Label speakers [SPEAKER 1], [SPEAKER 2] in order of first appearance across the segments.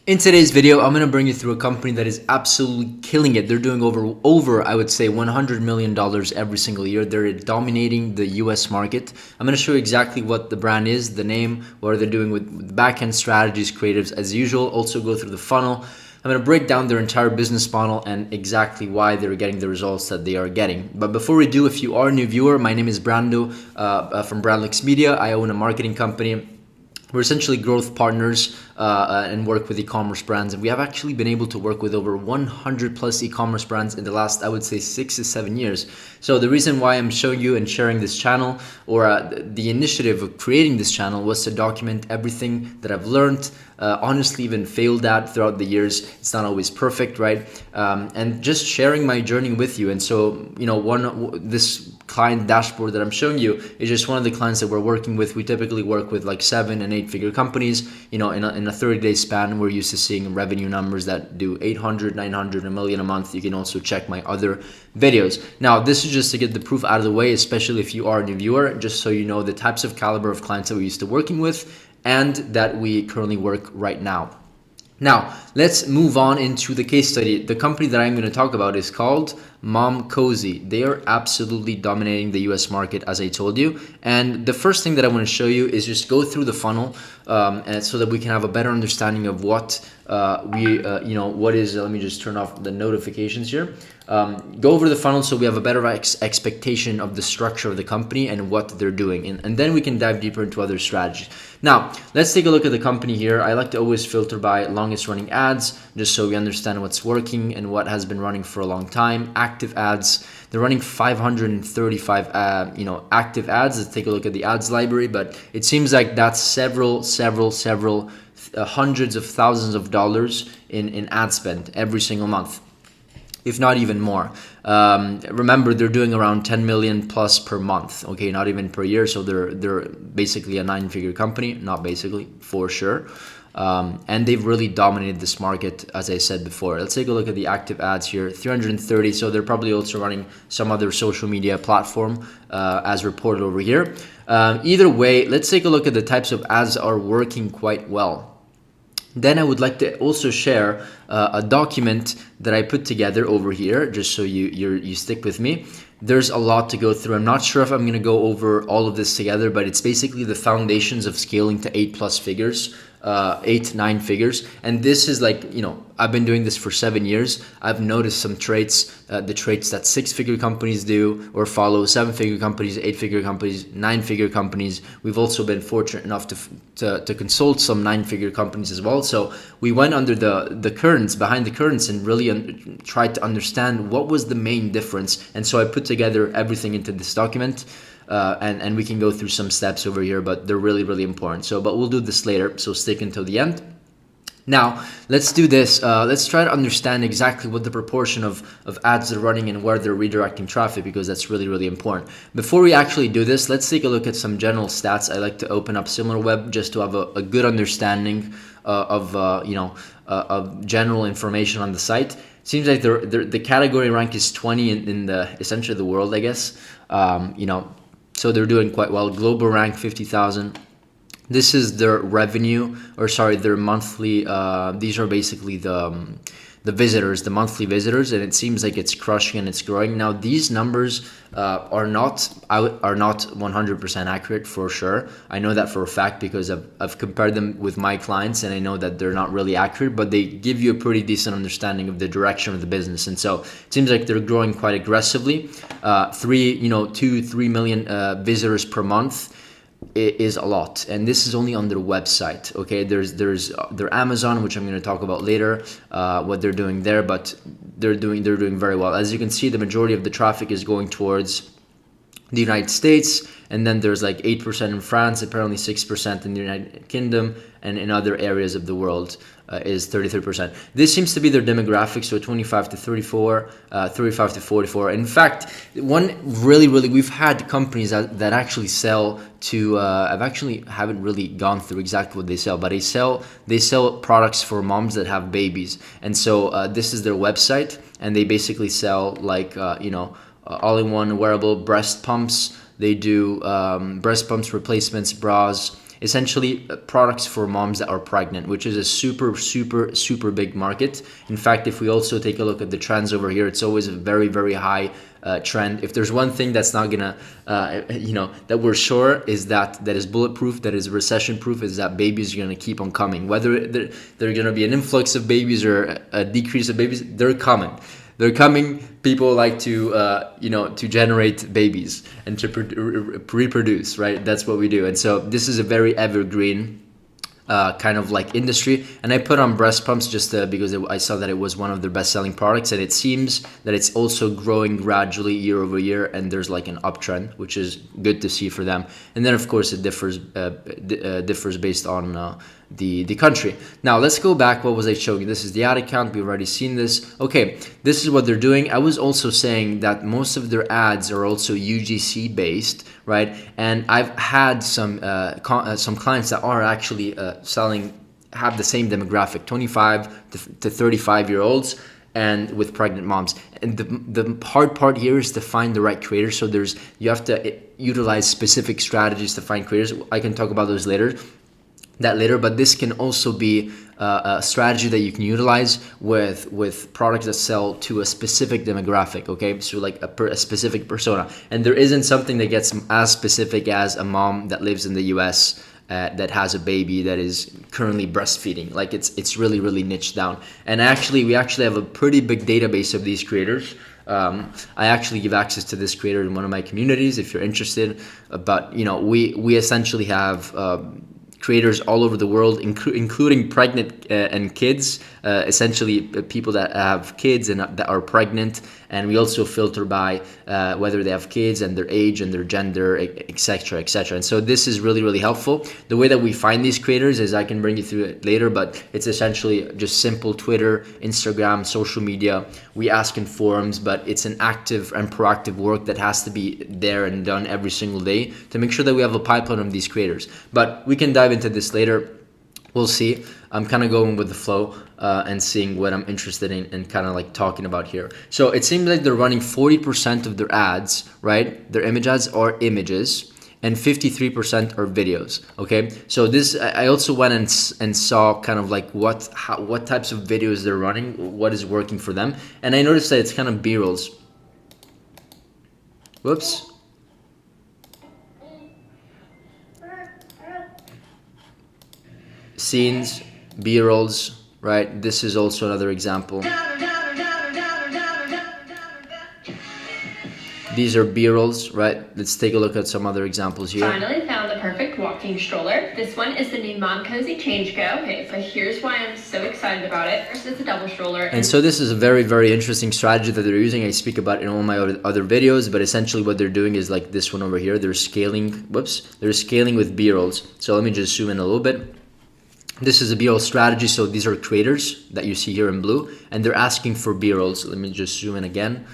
[SPEAKER 1] In today's video, I'm going to bring you through a company that is absolutely killing it. They're doing over I would say, $100 million every single year. They're dominating the US market. I'm going to show you exactly what the brand is, the name, what they're doing with the back-end strategies, creatives as usual. Also go through the funnel. I'm going to break down their entire business model and exactly why they're getting the results that they are getting. But before we do, if you are a new viewer, my name is Brando from Brandlix Media. I own a marketing company. We're essentially growth partners and work with e-commerce brands, and we have actually been able to work with over 100 plus e-commerce brands in the last, I would say, 6 to 7 years. So the reason why I'm showing you and sharing this channel, or the initiative of creating this channel, was to document everything that I've learned, honestly even failed at throughout the years. It's not always perfect, right? And just sharing my journey with you. And so, this client dashboard that I'm showing you is just one of the clients that we're working with. We typically work with like 7 and 8 figure companies. In a 30-day span, we're used to seeing revenue numbers that do 800, 900, a million a month. You can also check my other videos. Now, this is just to get the proof out of the way, especially if you are a new viewer, just so you know the types of caliber of clients that we're used to working with and that we currently work right now. Now, let's move on into the case study. The company that I'm going to talk about is called Mom Cozy. They are absolutely dominating the US market, as I told you. And the first thing that I want to show you is just go through the funnel and so that we can have a better understanding of what what is, let me just turn off the notifications here. Go over the funnel so we have a better expectation of the structure of the company and what they're doing. And then we can dive deeper into other strategies. Now, let's take a look at the company here. I like to always filter by longest running ads, just so we understand what's working and what has been running for a long time. Active ads, they're running 535 active ads. Let's take a look at the ads library, but it seems like that's several hundreds of thousands of dollars in ad spend every single month, if not even more. Remember, they're doing around 10 million plus per month, okay, not even per year. So they're basically a 9-figure company, not basically, for sure. And they've really dominated this market, as I said before. Let's take a look at the active ads here, 330. So they're probably also running some other social media platform as reported over here. Either way, let's take a look at the types of ads that are working quite well. Then I would like to also share a document that I put together over here, just so you stick with me. There's a lot to go through. I'm not sure if I'm going to go over all of this together, but it's basically the foundations of scaling to 8+ figures, 8-9 figures. And this is like, I've been doing this for 7 years. I've noticed some traits, the traits that 6-figure companies do or follow, 7-figure companies, 8-figure companies, 9-figure companies. We've also been fortunate enough to consult some 9-figure companies as well. So we went under the currents, behind the currents, and really tried to understand what was the main difference. And so I put together everything into this document. And we can go through some steps over here, but they're really, really important. But we'll do this later, so stick until the end. Now, let's do this. Let's try to understand exactly what the proportion of ads they're running and where they're redirecting traffic, because that's really, really important. Before we actually do this, let's take a look at some general stats. I like to open up SimilarWeb just to have a good understanding of general information on the site. Seems like the category rank is 20 in the essentially the world, I guess. So they're doing quite well. Global rank 50,000. This is their revenue, their monthly. These are basically the visitors, the monthly visitors, and it seems like it's crushing and it's growing. Now, these numbers are not 100% accurate for sure. I know that for a fact because I've compared them with my clients, and I know that they're not really accurate, but they give you a pretty decent understanding of the direction of the business. And so it seems like they're growing quite aggressively. 2-3 million visitors per month is a lot, and this is only on their website. Okay, there's their Amazon, which I'm going to talk about later, what they're doing there, but they're doing very well. As you can see, the majority of the traffic is going towards the United States, and then there's like 8% in France, apparently 6% in the United Kingdom, and in other areas of the world is 33%. This seems to be their demographics, so 25 to 34, 35 to 44. In fact, we've had companies that actually sell to, haven't really gone through exactly what they sell, but they sell products for moms that have babies. And so this is their website, and they basically sell like, all-in-one wearable breast pumps. They do breast pumps, replacements, bras, essentially products for moms that are pregnant, which is a super big market. In fact, if we also take a look at the trends over here, it's always a very high trend. If there's one thing that's not gonna, that we're sure is that is bulletproof, that is recession proof, is that babies are gonna keep on coming. Whether they're gonna be an influx of babies or a decrease of babies, they're coming. They're coming. People like to, to generate babies and to reproduce, right? That's what we do. And so this is a very evergreen kind of like industry. And I put on breast pumps just because I saw that it was one of their best selling products, and it seems that it's also growing gradually year over year, and there's like an uptrend, which is good to see for them. And then of course it differs based on the country. Now let's go back. What was I showing you? This is the ad account. We've already seen this. Okay, this is what they're doing. I was also saying that most of their ads are also UGC based, right? And I've had some clients that are actually have the same demographic, 25 to 35 year olds, and with pregnant moms. And the hard part here is to find the right creators. So you have to utilize specific strategies to find creators. I can talk about those later, but this can also be a strategy that you can utilize with products that sell to a specific demographic, okay? So like a specific persona. And there isn't something that gets as specific as a mom that lives in the US that has a baby that is currently breastfeeding. Like it's really niche down. And we actually have a pretty big database of these creators. I actually give access to this creator in one of my communities if you're interested. But we essentially have creators all over the world, including pregnant and kids, essentially people that have kids and that are pregnant. And we also filter by whether they have kids and their age and their gender, etc. And so this is really helpful. The way that we find these creators is, I can bring you through it later, but it's essentially just simple Twitter, Instagram, social media. We ask in forums, but it's an active and proactive work that has to be there and done every single day to make sure that we have a pipeline of these creators. But we can dive into this later. We'll see. I'm kind of going with the flow and seeing what I'm interested in and kind of like talking about here. So it seems like they're running 40% of their ads, right? Their image ads are images, and 53% are videos. Okay, so this, I also went and saw kind of like what types of videos they're running, what is working for them, and I noticed that it's kind of B-rolls. Whoops. Scenes, B-rolls, right? This is also another example. These are B-rolls, right? Let's take a look at some other examples here.
[SPEAKER 2] Finally found the perfect walking stroller. This one is the new Mom Cozy Change Go. Okay, so here's why I'm so excited about it. First, it's a double stroller.
[SPEAKER 1] And so this is a very interesting strategy that they're using. I speak about it in all my other videos, but essentially what they're doing is like this one over here. They're scaling, they're scaling with B-rolls. So let me just zoom in a little bit. This is a B-roll strategy. So these are creators that you see here in blue, and they're asking for B-rolls. Let me just zoom in again.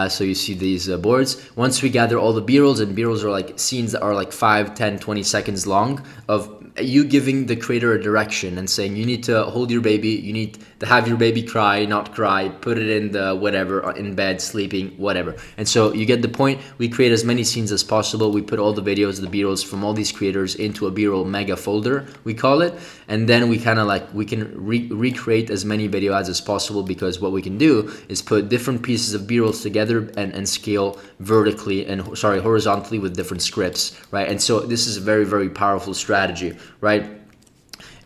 [SPEAKER 1] So you see these boards. Once we gather all the B-rolls, and B-rolls are like scenes that are like 5, 10, 20 seconds long of you giving the creator a direction and saying you need to hold your baby, you need to have your baby cry, not cry, put it in the whatever, in bed, sleeping, whatever. And so you get the point. We create as many scenes as possible. We put all the videos, the B-rolls from all these creators into a B-roll mega folder, we call it. And then we kind of like, we can recreate as many video ads as possible, because what we can do is put different pieces of B-rolls together and scale vertically and horizontally with different scripts, right? And so this is a very powerful strategy, right?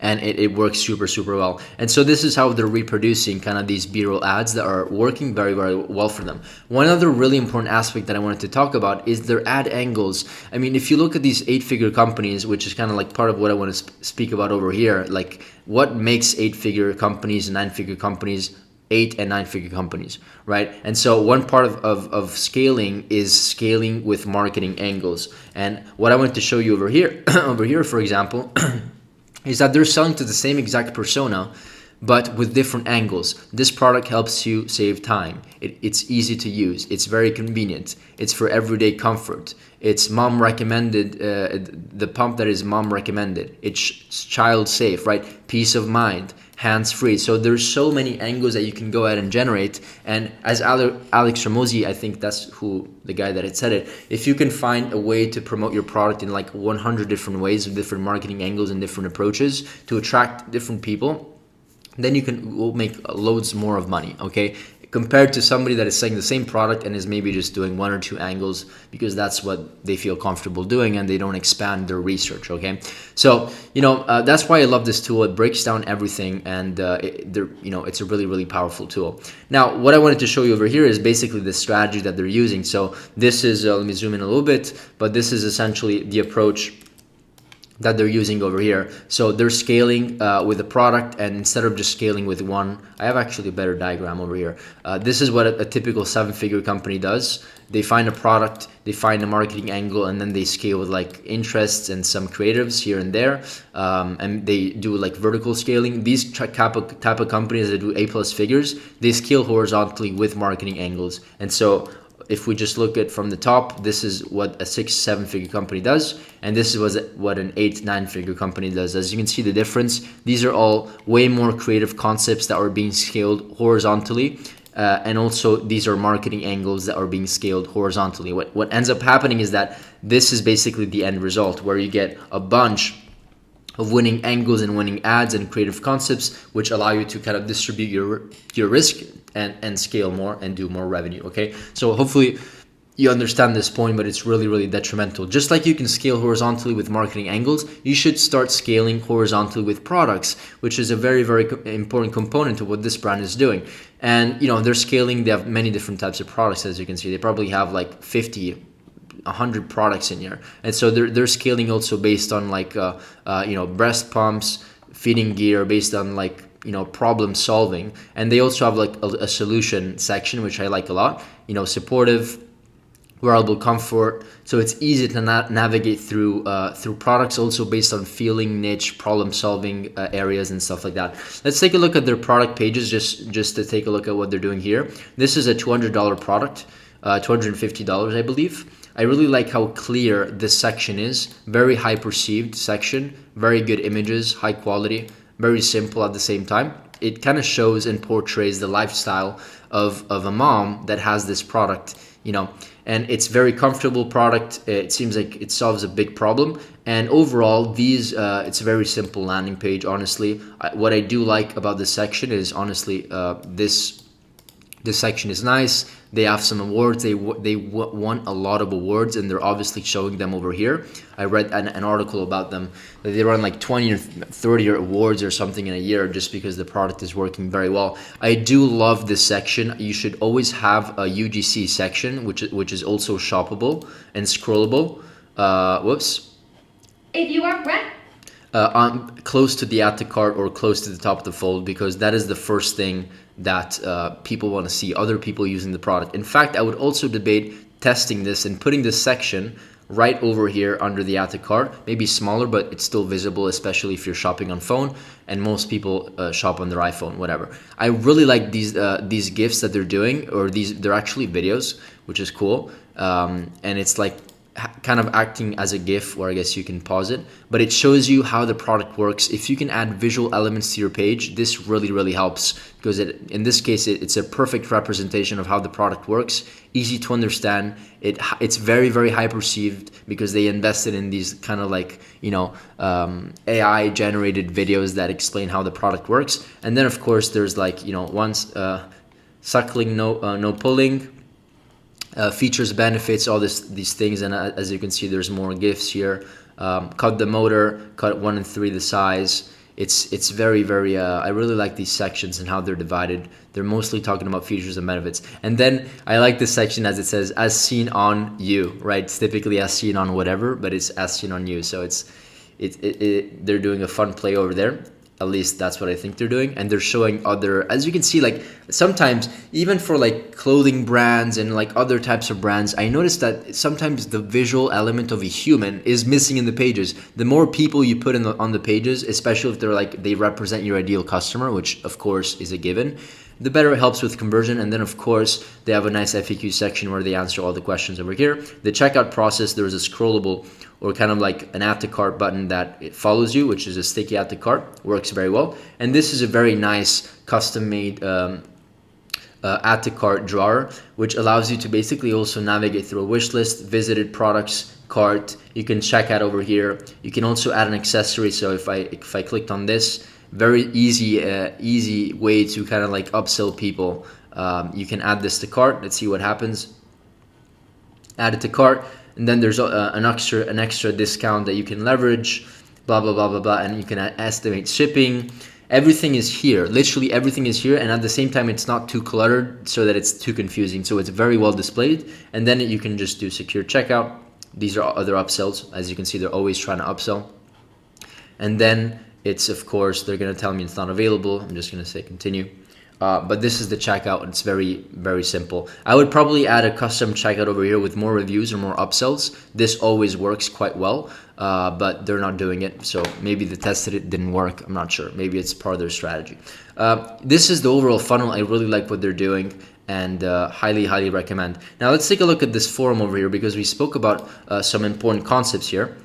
[SPEAKER 1] And it works super well. And so this is how they're reproducing kind of these B-roll ads that are working very well for them. One other really important aspect that I wanted to talk about is their ad angles. I mean, if you look at these 8-figure companies, which is kind of like part of what I want to speak about over here, like what makes 8-figure companies and 9-figure companies 8 and 9-figure companies, right? And so one part of scaling is scaling with marketing angles. And what I wanted to show you over here, for example, is that they're selling to the same exact persona, but with different angles. This product helps you save time. It's easy to use. It's very convenient. It's for everyday comfort. It's mom recommended, the pump that is mom recommended. It's child safe, right? Peace of mind. hands-free. So there's so many angles that you can go ahead and generate. And as Alex Ramosi, I think that's who the guy that had said it, if you can find a way to promote your product in like 100 different ways with different marketing angles and different approaches to attract different people, then will make loads more of money, okay? Compared to somebody that is selling the same product and is maybe just doing 1 or 2 angles because that's what they feel comfortable doing and they don't expand their research, okay? So, that's why I love this tool. It breaks down everything, and it's a really, really powerful tool. Now, what I wanted to show you over here is basically the strategy that they're using. So this is, let me zoom in a little bit, but this is essentially the approach that they're using over here. So they're scaling with a product, and instead of just scaling with one, I have actually a better diagram over here. This is what a typical 7-figure company does. They find a product, they find a marketing angle, and then they scale with like interests and some creatives here and there, and they do like vertical scaling. These type of companies that do A+ figures, they scale horizontally with marketing angles. And so if we just look at from the top, this is what a 6-7 figure company does, and this is what an 8-9 figure company does. As you can see the difference, these are all way more creative concepts that are being scaled horizontally, and also these are marketing angles that are being scaled horizontally. What ends up happening is that this is basically the end result, where you get a bunch of winning angles and winning ads and creative concepts, which allow you to kind of distribute your risk and scale more and do more revenue, okay? So hopefully you understand this point, but it's really, really detrimental. Just like you can scale horizontally with marketing angles, you should start scaling horizontally with products, which is a very, very important component of what this brand is doing. And, they're scaling. They have many different types of products, as you can see. They probably have like 50, 100 products in here, and so they're scaling also based on like breast pumps, feeding gear, based on like problem solving. And they also have like a solution section, which I like a lot, supportive, wearable comfort, so it's easy to navigate through products, also based on feeling, niche, problem solving areas and stuff like that. Let's take a look at their product pages, just to take a look at what they're doing here. This is a $200 product, $250 I believe. I really like how clear this section is. Very high perceived section, very good images, high quality, very simple at the same time. It kind of shows and portrays the lifestyle of a mom that has this product, and it's very comfortable product. It seems like it solves a big problem. And overall, it's a very simple landing page, honestly. What I do like about this section is, honestly, this section is nice. They have some awards. They won a lot of awards, and they're obviously showing them over here. I read an article about them. They run like 20 or 30 awards or something in a year just because the product is working very well. I do love this section. You should always have a UGC section, which is also shoppable and scrollable.
[SPEAKER 2] If you are ready.
[SPEAKER 1] Close to the add to cart or close to the top of the fold, because that is the first thing that people want to see, other people using the product. In fact, I would also debate testing this and putting this section right over here under the add to cart, maybe smaller, but it's still visible, especially if you're shopping on phone, and most people shop on their iPhone, whatever. I really like these GIFs that they're doing, or they're actually videos, which is cool, and it's like kind of acting as a GIF, or I guess you can pause it, but it shows you how the product works. If you can add visual elements to your page, this really, really helps, because in this case, it's a perfect representation of how the product works, easy to understand. It's very, very high perceived because they invested in these kind of like, AI generated videos that explain how the product works. And then of course, there's like, once suckling, no pulling, features, benefits, all these things. And as you can see, there's more GIFs here. Cut the motor, cut 1 and 3 the size. It's very, very, I really like these sections and how they're divided. They're mostly talking about features and benefits. And then I like this section as it says, as seen on you, right? It's typically as seen on whatever, but it's as seen on you. So they're doing a fun play over there. At least that's what I think they're doing. And they're showing other, as you can see, like sometimes even for like clothing brands and like other types of brands, I noticed that sometimes the visual element of a human is missing in the pages. The more people you put on the pages, especially if they represent your ideal customer, which of course is a given, the better it helps with conversion. And then of course they have a nice FAQ section where they answer all the questions over here. The checkout process, there's a scrollable or kind of like an add to cart button that it follows you, which is a sticky add to cart, works very well. And this is a very nice custom made add to cart drawer, which allows you to basically also navigate through a wish list, visited products, cart. You can check out over here. You can also add an accessory. So if I clicked on this, very easy way to kind of like upsell people. You can add this to cart. Let's see what happens. Add it to cart, and then there's an extra discount that you can leverage. Blah blah blah blah blah, and you can estimate shipping. Everything is here. Literally everything is here, and at the same time, it's not too cluttered so that it's too confusing. So it's very well displayed, and then you can just do secure checkout. These are other upsells. As you can see, they're always trying to upsell, and then it's, of course, they're going to tell me it's not available. I'm just going to say continue. But this is the checkout. It's very, very simple. I would probably add a custom checkout over here with more reviews or more upsells. This always works quite well, but they're not doing it. So maybe they tested it, didn't work. I'm not sure. Maybe it's part of their strategy. This is the overall funnel. I really like what they're doing, and highly, highly recommend. Now let's take a look at this forum over here, because we spoke about some important concepts here.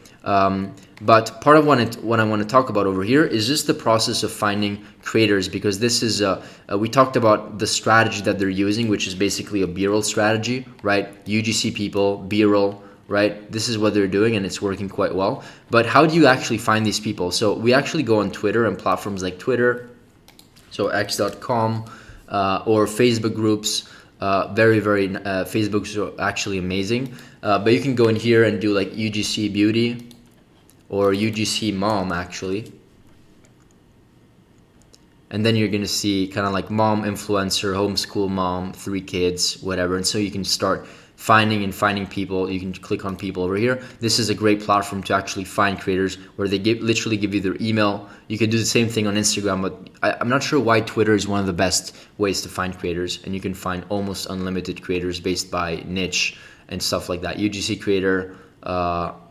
[SPEAKER 1] But part of what I want to talk about over here is just the process of finding creators, because this is we talked about the strategy that they're using, which is basically a B-roll strategy, right? UGC people, B-roll, right? This is what they're doing, and it's working quite well. But how do you actually find these people? So we actually go on Twitter and platforms like Twitter, so x.com, or Facebook groups. Facebook's actually amazing. But you can go in here and do like UGC Beauty or UGC Mom actually. And then you're going to see kind of like mom influencer, homeschool mom, 3 kids, whatever. And so you can start finding people. You can click on people over here. This is a great platform to actually find creators, where they literally give you their email. You can do the same thing on Instagram, but I'm not sure why Twitter is one of the best ways to find creators. And you can find almost unlimited creators based by niche and stuff like that. UGC creator,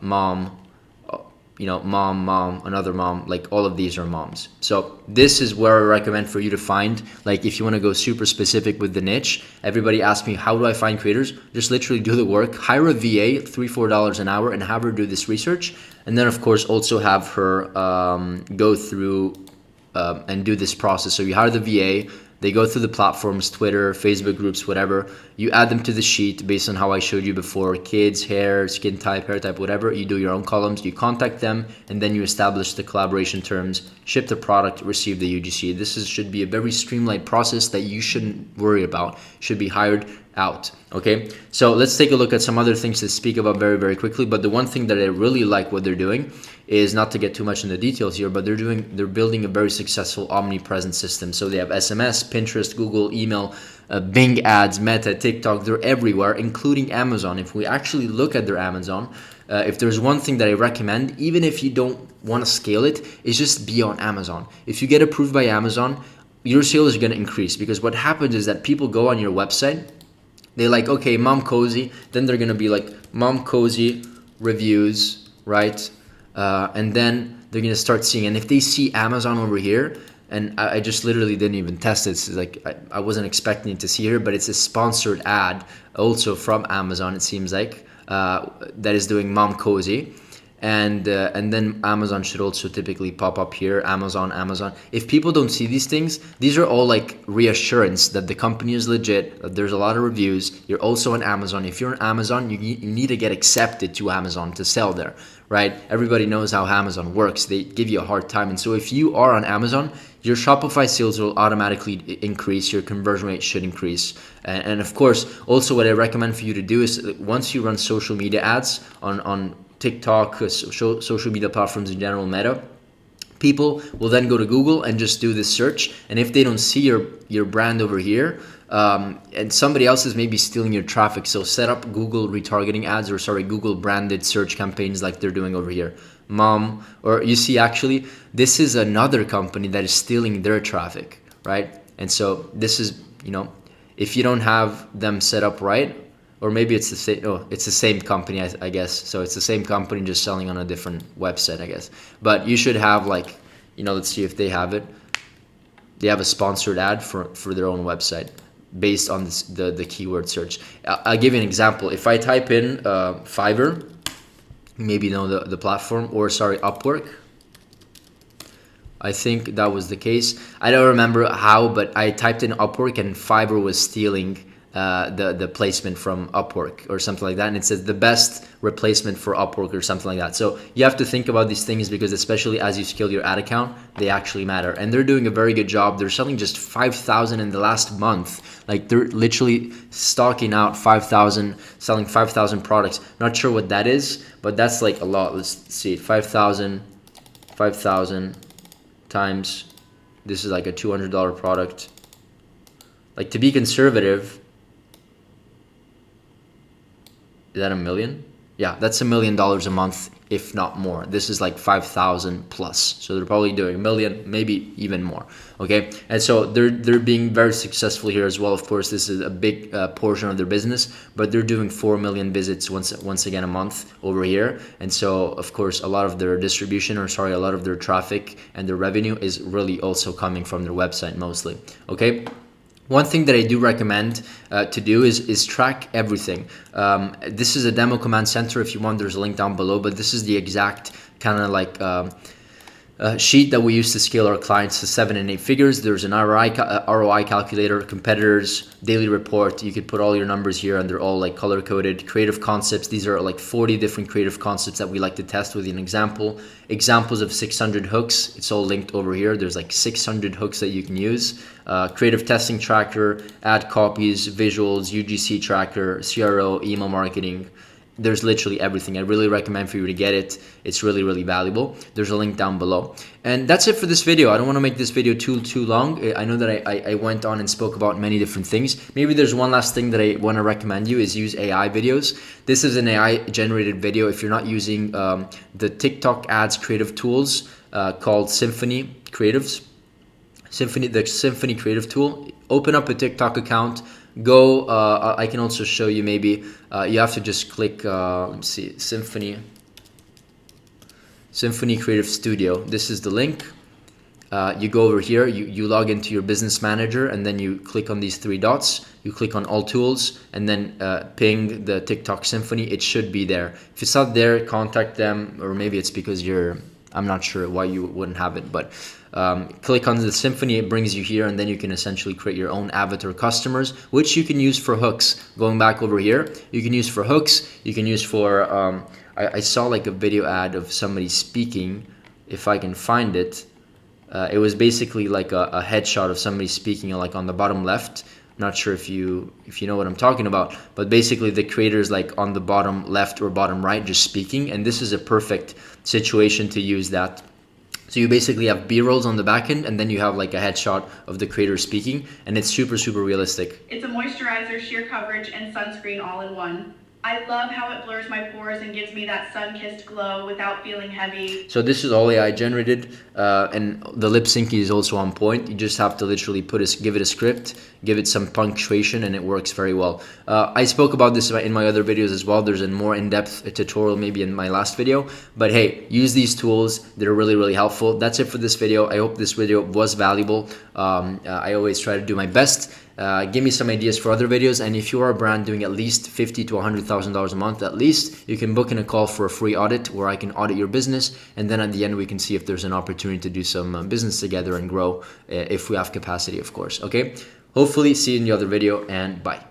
[SPEAKER 1] mom, mom, another mom, like all of these are moms. So this is where I recommend for you to find, like if you want to go super specific with the niche. Everybody asks me, how do I find creators? Just literally do the work, hire a VA, $3-4 an hour, and have her do this research. And then of course also have her go through and do this process. So you hire the VA, they go through the platforms, Twitter, Facebook groups, whatever. You add them to the sheet based on how I showed you before: kids, hair, skin type, hair type, whatever. You do your own columns, you contact them, and then you establish the collaboration terms, ship the product, receive the UGC. This should be a very streamlined process that you shouldn't worry about. Should be hired out. Okay, so let's take a look at some other things to speak about very, very quickly. But the one thing that I really like what they're doing is, not to get too much in the details here, but they're building a very successful omnipresent system. So they have SMS, Pinterest, Google, email, Bing ads, Meta, TikTok. They're everywhere, including Amazon. If we actually look at their Amazon, if there's one thing that I recommend, even if you don't want to scale it, is just be on Amazon. If you get approved by Amazon, your sales are going to increase, because what happens is that people go on your website, they're like, okay, Mom Cozy, then they're going to be like Mom Cozy reviews, right? And then they're going to start seeing, and if they see Amazon over here, and I just literally didn't even test it. It's like I wasn't expecting to see here, but it's a sponsored ad also from Amazon, it seems like, that is doing Mom Cozy. And then Amazon should also typically pop up here. Amazon. If people don't see these things, these are all like reassurance that the company is legit, that there's a lot of reviews. You're also on Amazon. If you're on Amazon, you need to get accepted to Amazon to sell there, right? Everybody knows how Amazon works. They give you a hard time. And so if you are on Amazon, your Shopify sales will automatically increase. Your conversion rate should increase. And of course, also what I recommend for you to do is, once you run social media ads on TikTok, social media platforms in general, Meta, people will then go to Google and just do this search. And if they don't see your brand over here, and somebody else is maybe stealing your traffic, so set up Google retargeting ads, or Google branded search campaigns like they're doing over here. Mom, or you see, actually, this is another company that is stealing their traffic, right? And so this is, if you don't have them set up right, or maybe it's the same. Oh, it's the same company, I guess. So it's the same company, just selling on a different website, I guess. But you should have, like, let's see if they have it. they have a sponsored ad for their own website based on the keyword search. I'll give you an example. If I type in Fiverr, maybe you know the platform, or sorry, Upwork. I think that was the case. I don't remember how, but I typed in Upwork and Fiverr was stealing the placement from Upwork or something like that, and it says the best replacement for Upwork or something like that. So you have to think about these things, because especially as you scale your ad account, they actually matter, and they're doing a very good job. They're selling just 5,000 in the last month. Like, they're literally stocking out 5,000, selling 5,000 products. Not sure what that is, but that's like a lot. Let's see, 5,000 times, this is like a $200 product. Like, to be conservative, is that $1 million? Yeah, that's $1 million a month, if not more. This is like 5,000 plus. So they're probably doing $1 million, maybe even more. Okay, and so they're being very successful here as well. Of course, this is a big portion of their business, but they're doing 4 million visits once again a month over here. And so, of course, a lot of their distribution, or sorry, a lot of their traffic and their revenue is really also coming from their website mostly. Okay. One thing that I do recommend to do is track everything. This is a demo command center. If you want, there's a link down below, but this is the exact kind of like sheet that we use to scale our clients to 7 and 8 figures. There's an ROI calculator, competitors, daily report. You could put all your numbers here, and they're all like color coded. Creative concepts. These are like 40 different creative concepts that we like to test with an example. Examples of 600 hooks. It's all linked over here. There's like 600 hooks that you can use. Creative testing tracker, ad copies, visuals, UGC tracker, CRO, email marketing. There's literally everything. I really recommend for you to get it. It's really, really valuable. There's a link down below. And that's it for this video. I don't want to make this video too long. I know that I went on and spoke about many different things. Maybe there's one last thing that I want to recommend you is use AI videos. This is an AI generated video. If you're not using the TikTok ads creative tools called Symphony Creatives, the Symphony Creative tool, open up a TikTok account. Go, I can also show you maybe, you have to just click, let's see, Symphony Creative Studio. This is the link. You go over here, you log into your business manager, and then you click on these 3 dots. You click on all tools, and then ping the TikTok Symphony. It should be there. If it's not there, contact them, or maybe it's because I'm not sure why you wouldn't have it, but click on the Symphony, it brings you here, and then you can essentially create your own avatar customers, which you can use for hooks. Going back over here, you can use for hooks, you can use for, I saw like a video ad of somebody speaking, if I can find it. It was basically like a headshot of somebody speaking, like on the bottom left. Not sure if you know what I'm talking about, but basically the creator is like on the bottom left or bottom right just speaking, and this is a perfect situation to use that. So you basically have B-rolls on the back end, and then you have like a headshot of the creator speaking, and it's super realistic.
[SPEAKER 3] It's a moisturizer, sheer coverage, and sunscreen all in one. I love how it blurs my pores and gives me that sun-kissed glow without feeling heavy.
[SPEAKER 1] So this is all AI generated, and the lip syncing is also on point. You just have to literally give it a script, give it some punctuation, and it works very well. I spoke about this in my other videos as well. There's a more in-depth tutorial maybe in my last video, but hey, use these tools. They're really helpful. That's it for this video. I hope this video was valuable. I always try to do my best. Give me some ideas for other videos, and if you are a brand doing at least $50,000 to $100,000 a month at least, you can book in a call for a free audit where I can audit your business, and then at the end we can see if there's an opportunity to do some business together and grow if we have capacity, of course. Okay, hopefully see you in the other video, and bye.